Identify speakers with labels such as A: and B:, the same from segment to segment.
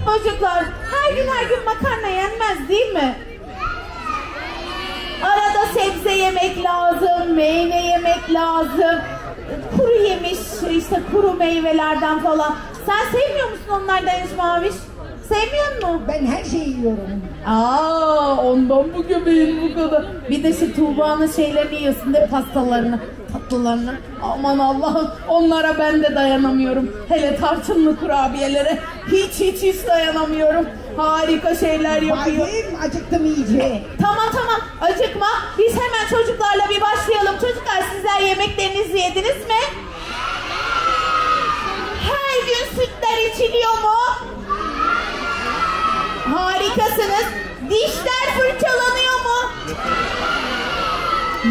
A: Çocuklar, her gün makarna yenmez değil mi? Arada sebze yemek lazım, meyve yemek lazım. Kuru yemiş, işte kuru meyvelerden falan. Sen sevmiyor musun onlardan hiç Maviş? Sevmiyor musun?
B: Ben her şeyi yiyorum.
A: Ondan bu göbeğin bu kadar. Bir de şu Tuğba'nın şeylerini yiyorsun de, pastalarını, tatlılarını. Aman Allah'ım, onlara ben de dayanamıyorum. Hele tarçınlı kurabiyelere hiç dayanamıyorum. Harika şeyler yapıyor.
B: Bayım, acıktım iyice.
A: Tamam, acıkma. Biz hemen çocuklarla bir başlayalım. Çocuklar, sizler yemeklerinizi yediniz mi? Her gün sütler içiliyor mu? Harikasınız. Dişler fırçalanıyor mu?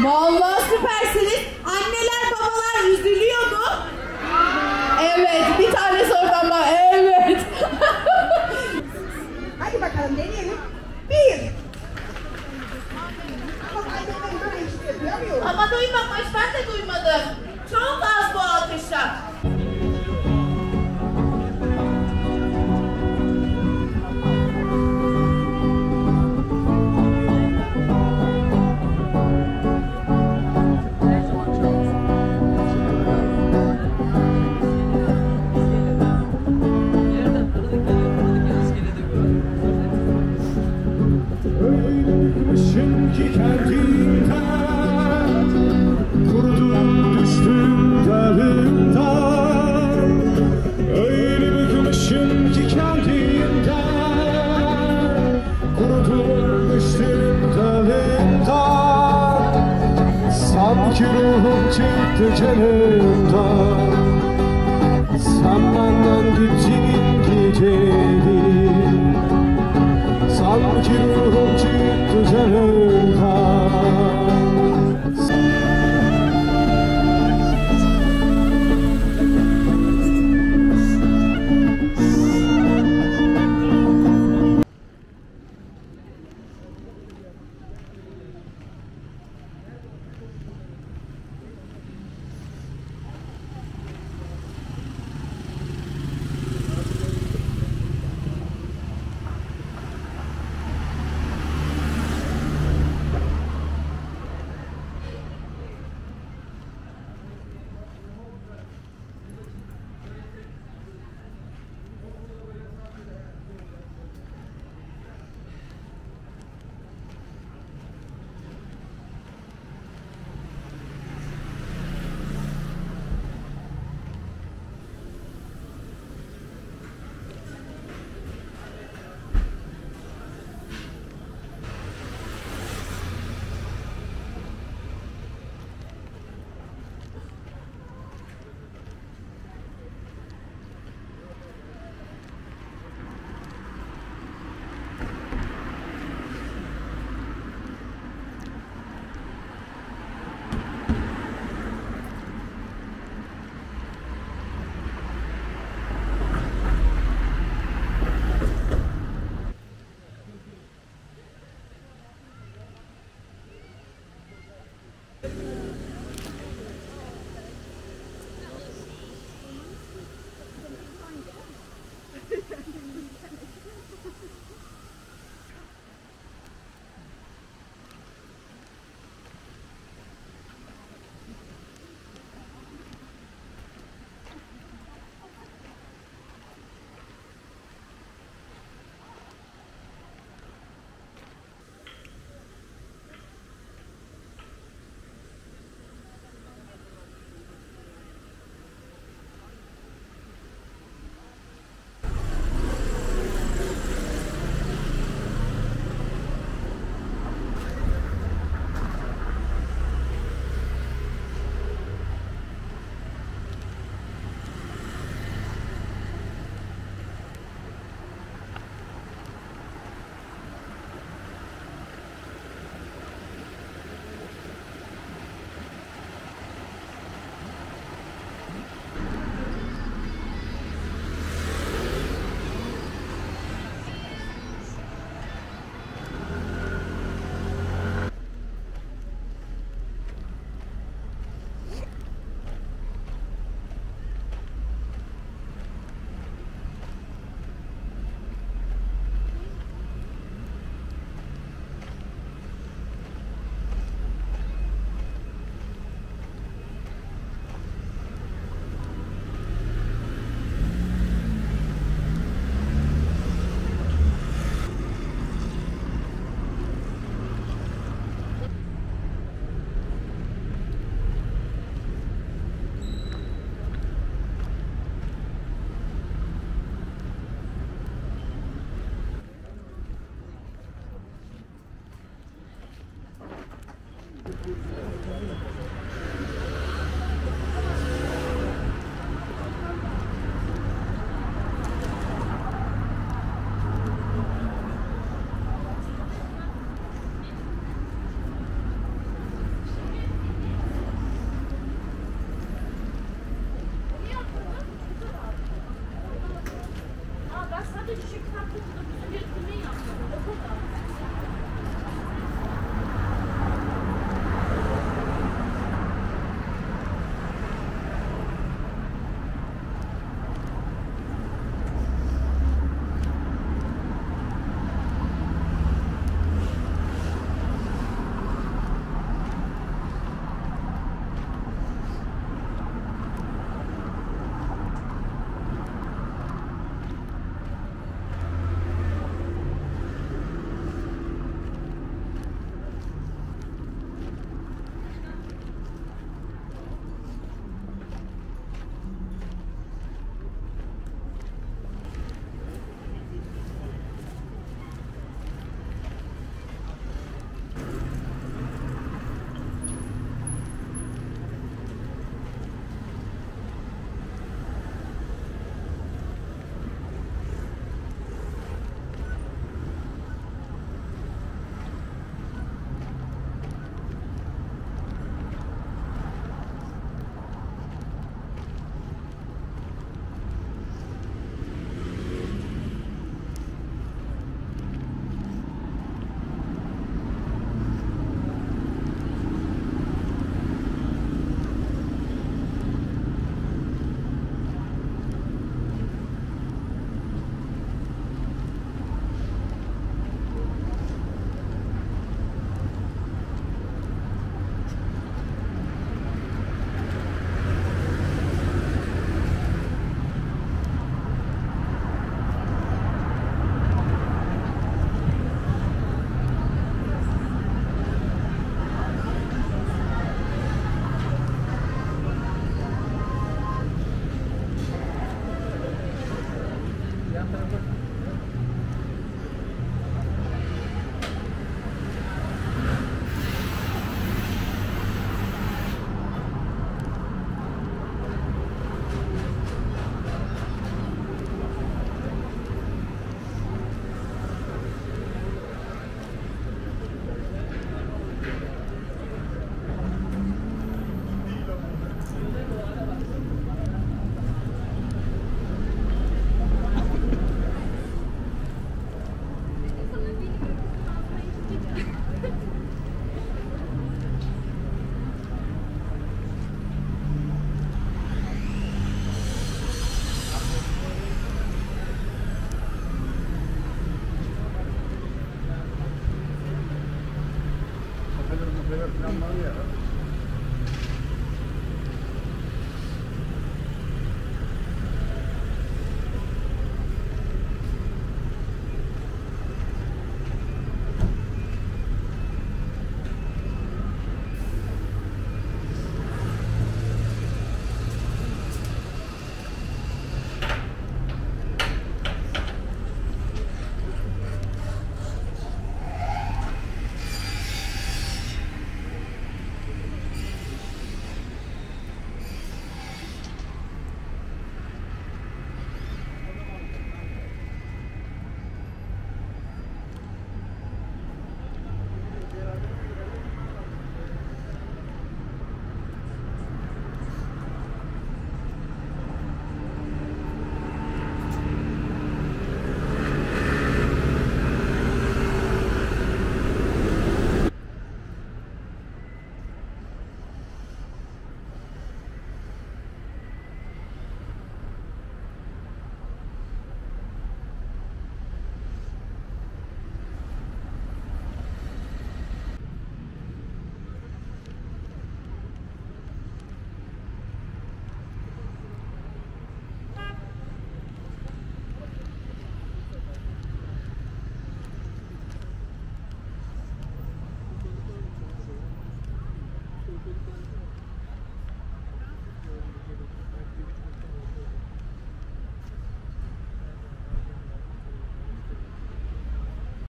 A: Vallahi süpersiniz. Anneler babalar üzülüyor mu? Evet, bir tanesi oradan bak. Evet.
B: Hadi bakalım deneyelim. 1. Ama annemden böyle işte duyamıyorum.
A: Ama duymamış, ben de duymadım. Çok az bu alkışlar.
C: Ki kendimden kurudum düştüm dalımdan. Öyle bıkmışım ki kendimden kurudum düştüm dalımdan. Sanki ruhum çıktı canımdan. Sen benden gittin gidelim. Sanki ruhum çıktı canımdan.
D: Ben sadece şu kitapta bir götürmeyi yaptım. O kadar.
C: Falan var ya.